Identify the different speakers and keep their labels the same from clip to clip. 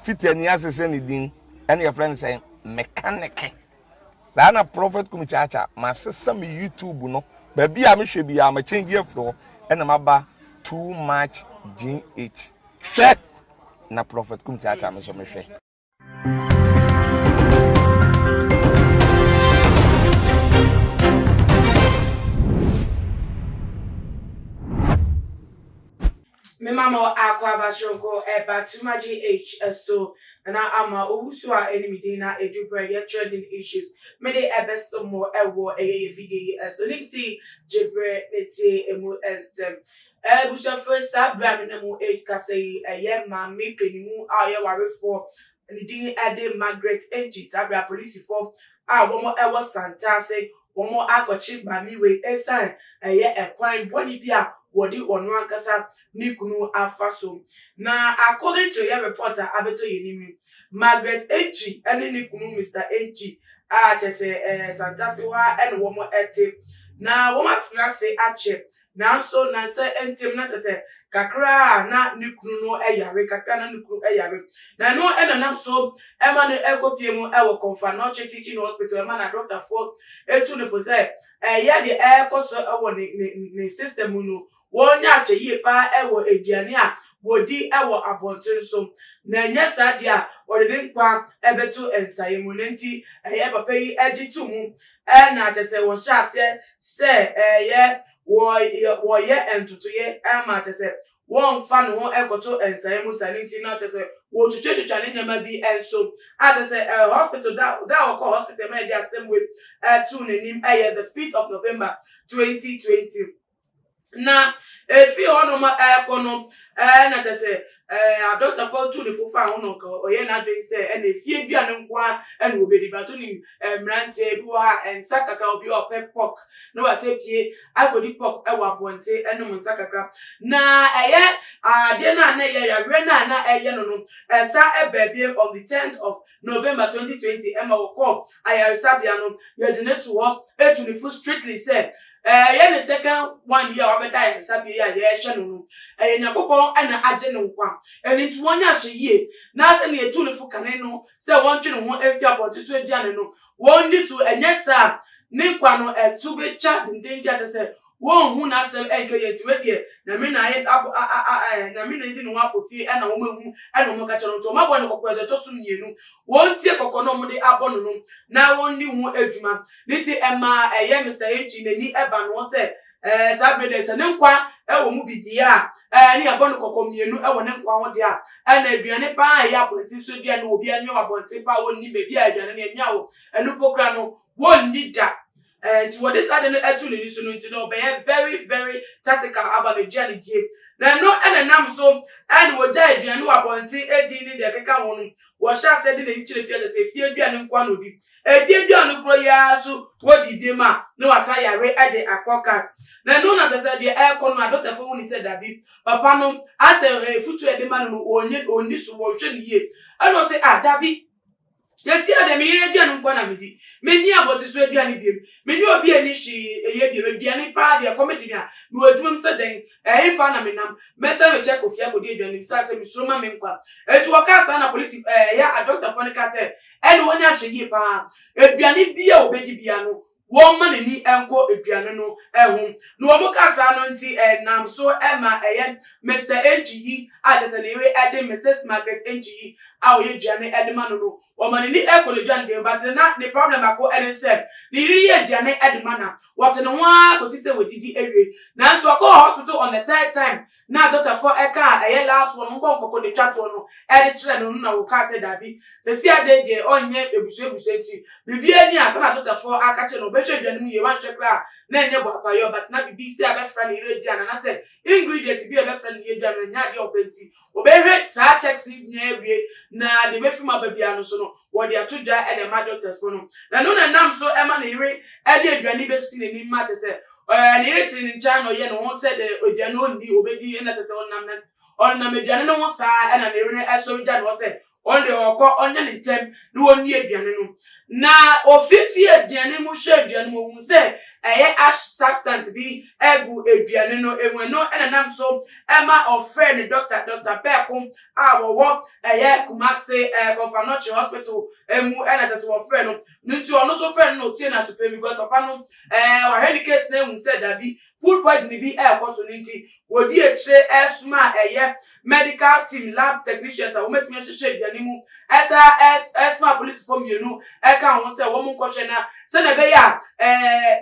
Speaker 1: fit any assassin din and your friend saying mechanic. Sana prophet kumichacha my sister me YouTube no baby am hwe bi am change afro and maba too much GH. Share na prophet kumichacha me so me hwe.
Speaker 2: Me mama akwa shonko eba tumaji H so na ama owusu a enemy na edubra ye trending issues me de ebeso mo ewo eye video so linti jebre neti emu enzem busha first abra me na mu age kasei eye ma me penimu a ye warefo ni din ade Margaret Enchi abra police for a womo ewo Santaasi womo akochi ba mi we esan eye ekwan boni bia wodi onu ankasa ni kunu afaso na according to your reporter abeto yenimi Margaret Enchi ene ni kunu Mr. Enchi a chese Santaasi wa ene womo ete na womo atina se ache na so na se entem na chese kakra na ni kunu no eyare kakra na ni kunu eyare na no ene nam so ema no ekopie mu ewo konfa no teaching hospital ema na doctor for etu ne for say ye de ekoso ewo ni system no wonya acheyi pa ewo ediane a wodi ewo abonten so na nya sade a odede nkwa ebeto ensaye mu nenti eye papa yi egitu mu na achese wo hyase se wo ye entutuye ma achese won fa no ho ekoto ensaye mu saninti na achese wo tutututu ne nyama bi enso achese hospital that occur hospital ma dey same way to nenim the 5th of November 2020 na efi ono ma ekono na tese doctor for to the fufa ono ko oye na dwen se na efie bia ne nkoa na obedi bato ni mrante bi wa ensakaka obi opepok no wa se pie agodi pok ewa bonte eno nsakaka na eye ade na ye yagre na eye no sa ebebie on the 10th of November 2020 ema woko ayarisabia no ye de neto ho etu the full strictly said the second 1 year obeda sabi ya ye hye no nyakopon ana age no nkwa eni ntu wonya hye yie na ase na etu ne fukane no se won twe no ho afi aboti so agiane no won di so enyesa ne kwa no etu be cha dindin ja se won hu na asem enke yeti we die na me na ye na me na di no afofie na wo mahu na mo ka che no to mabo ne kokko de to so mienu won tie kokko no mo de abono no na won di hu adwuma niti ema Mr. Enchi nani eba no se sabrede se ne nkwa ewo mu bidia ne abono kokko mienu ewo ne nkwa ho de a na aduane pa ya abonti so dia no obi anyo abonti pa woni be bia aduane ne nya wo enu pokra no won ni da and what this other etu ni so no ntino be very very tactical about the journey die na no ene nam so and wo ja aduane wo abonti edi ni de keka ho no wo sha se de na ichire fie de fie aduane nkwa no bi efie aduane kro ya so wo didie ma no wasa yare ade akoka na no na tese de aircon no adota fo woni se dabi papa no ate futu ede ma no onye oni so wo hwe ni ye ano se dabi yesi adem yire aduane nkwa na medi meni aboti so aduane biem meni obi ani hwi eye biem aduane pa de comedy bia no adwum se den fa na menam mesa we check ofia ko de aduane sa se misroma me nkwa etu oka sa na police ya doctor for ne ka se ene wonya hye pa aduane bia obedi bia no won ma ni enko aduane no ehun no wo ka sa no nti nam so ema Mr. Enchi atese ne we ede Mrs. Margaret Enchi a o ye aduane ede ma no woman ni ekolojan de but na the problem ako ene se the really aduane ede ma na what no wa ko sise we didi ewe na so ko hospital on the 3rd time na doctor for eka last one mbo nkoko de twato no ede tire no na wo ka se dabi se si ade je onye ebusu nti bibi ani asa na doctor for aka che no be hwe aduane mu ye wan chekra na enye bo apayo but na bibi si abefra ni redia na se ingredient bi abefra ni redia na nya de openti obehwe ta checks ni nya ewie na de befi ma babia no so no wo de atodwa e de ma doctors for no na no na nam so e ma na ire e de aduane be si ni ma te se ni ire tin ncha no ye no won se de aduane oni obedi e na te se on nam aduane no wo sa e na ire e so gya no se on the oko onya ne ntem na woni aduane no na ofifi aduane mu hwe aduane mu se ash substance bi egu aduane no enwe no enanam so ema of friend Dr. Pekum a wo Kumase Confanoche Hospital emu enatase wo friend no nti ono so friend no tie na super because papa no wa head case na emu said that be food poisoning bi koso nti wodi ekire esma medical team lab technicians a wometimi hwehwe aduane mu esma police form you eka ho se wo mu nkwohwe na se na be ya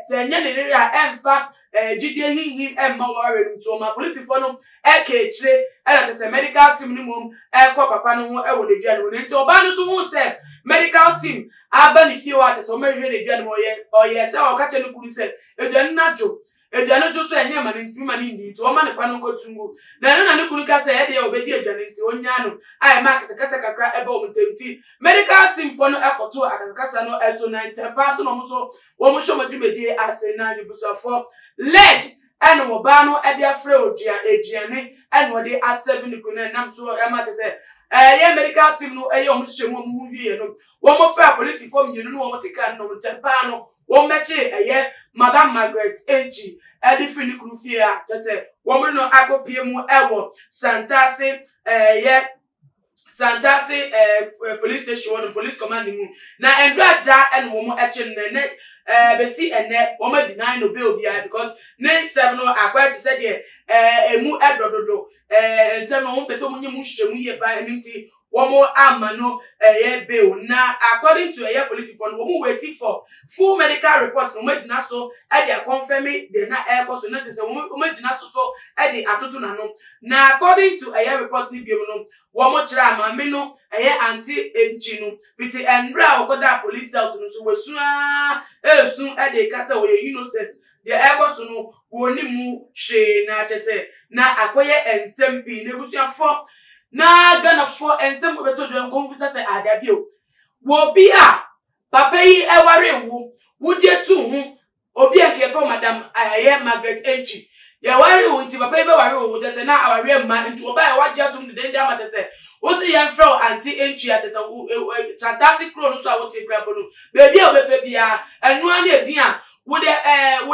Speaker 2: se nya ne rere a emfa jidie hihi emma ware nto ma police for no eka ekire enatase medical team ni mum papa no ho ewo ne duane no nti oba no so hu se medical team abani fie wa tese o mehwe ne duane mo oye se o ka che no kunu se aduane na jo aduane jo so enye ma ne ntimi ma ne ndi nti o ma ne kwa no kotungu na no na ne kunu ka se e de obedi aduane nti onya no ai ma kasa kakra ebe o mtemti medical team for no ekoto akasa no eso 90% no mo so wo mo shomo dwumedi ase na libusafo led ene wo ba no e de afre oduane ene wo de A7 ni kunu nam so e ma tese ye medical team no e ye o mo hwehwe mo wie no wo mo fa police form yenu no wo mo tika no tempa no wo meche Madam Margaret Enchi edifini krufia tete wo mo no akopie mu ewo Santaasi Santaasi police station and police command mu na endra da en wo mo eche ne besi ene wo ma deny no bail bia because ne 7 no akwa ti said emu edododo ensem no wo pese mo nyemu hwehwemu ye ba nti womo amano bail na according to police for womo waiting for full medical reports no magina so e dey confirm the na so na say womo magina so e dey atoto na no na according to report ni biom no womo kire amame no anti enchi no fiti enra okoda police house no so wasua esun e dey kasa we innocent the so no woni mu hwe na tese na akoye ensem pi na busuafo na Ghana for ensem obeto dwen konfisa se adabio wo bi a papa yi eware wo die tu hu obi enke for madam Margaret Enchi ye ware wo nti papa yi be ware wo tese na aware ma nti oba e waje atum de den ma tese wo si yen fro anti Enchi atese Santaasi kro no so a wo ti kra bonu bebi a obefe bia enu ani edin a wo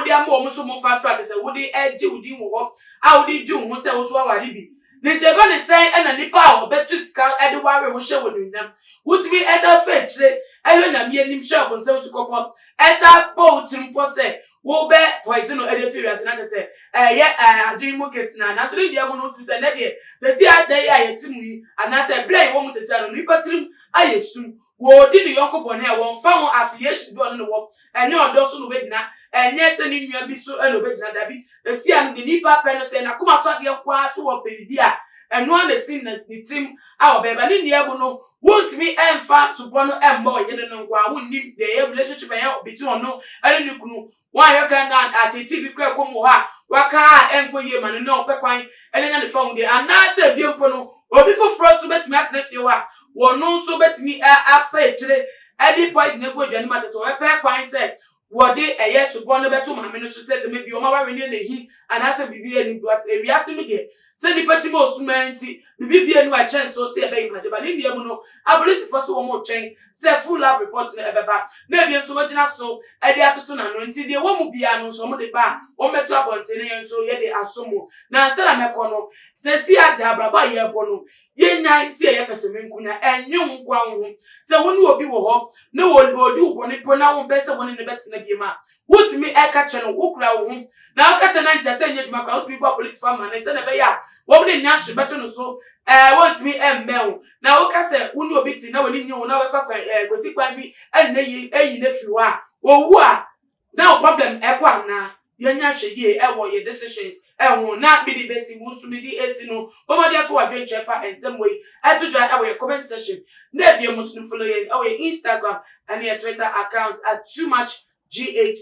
Speaker 2: de am wo so mo fa tese wo de eji wo din wo a wo de ju wo se wo so aware bi Niteba ne say ena nipa obetu sika ede ware wo hye wonunam wutimi eta fechire ehwe na me anim hye obonsem tukopọ eta po utimpo se wo be poison no ede furious na tese adrimu case na so de mo no tumi se na de se si adai ayetimu yi ana se bre wo mu se no nipa trim ayesu wo di ni yonko bone e won fa ho affiliation bi ono no wo enye odo so no begina enye te ni nua bi so eno begina da bi esi an de nipa pe no se na kuma so de kwa so wo pedi a eno an sin na ni tim a obeba ni nia bu no wont mi emfa supo no emba oyede no kwa wonnim the relationship between ono ene ni kunu wa yoka na atiti bi kwa komo ha waka enkoye mane no pekwan ene nya ne fa hunde anase biempo no obi foforo so betimi atrefe wa wono so betimi afa etire edi point na gwoduane matete we pe kwan se wode supo no beto mame no so tete mebi o ma wa wene na hi anase bibi eni duat ewiase mi de se ni patimo osumanti bibi bi enu a chance so se ebe imageba ni niam no abolisi for so wo mo twen se full lab report na ebeba na bi enso magina so edi atoto na no nti de wo mu bia no so mo de ba wo meto abonte ne enso ye de asomo na nsara meko no se si ada braba ye bo no ye nyan si ye pese menkunya enyu nkwa ho se wo ni obi wo ho na wo odi wo ni po na wo be se wo ni ne betina bi ma wotimi eka che no wokura wo ho na aka che na ntia se nyeduma kwa wo bi go police farm na se na be ya wo de nya hwe beto no so wotimi emmel na wo ka se wo ni obi ti na wo ni nyu na we fa kwesi kwan bi enne eyi na fi wa owu a na problem ekwa na ye nya hwe ye ewo ye decisions ehun na bi di besi wo so bi di esi no bo mo de fo wa dwen chefa ensem we etudwa ewo ye comment section na bi mo tunu follow ye ewo ye Instagram and your Twitter account at too much GH_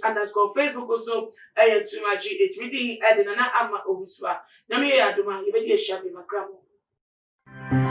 Speaker 2: Facebook also too much GH meeting edina na ama obuswa na me ya aduma ye be di ehia be makramo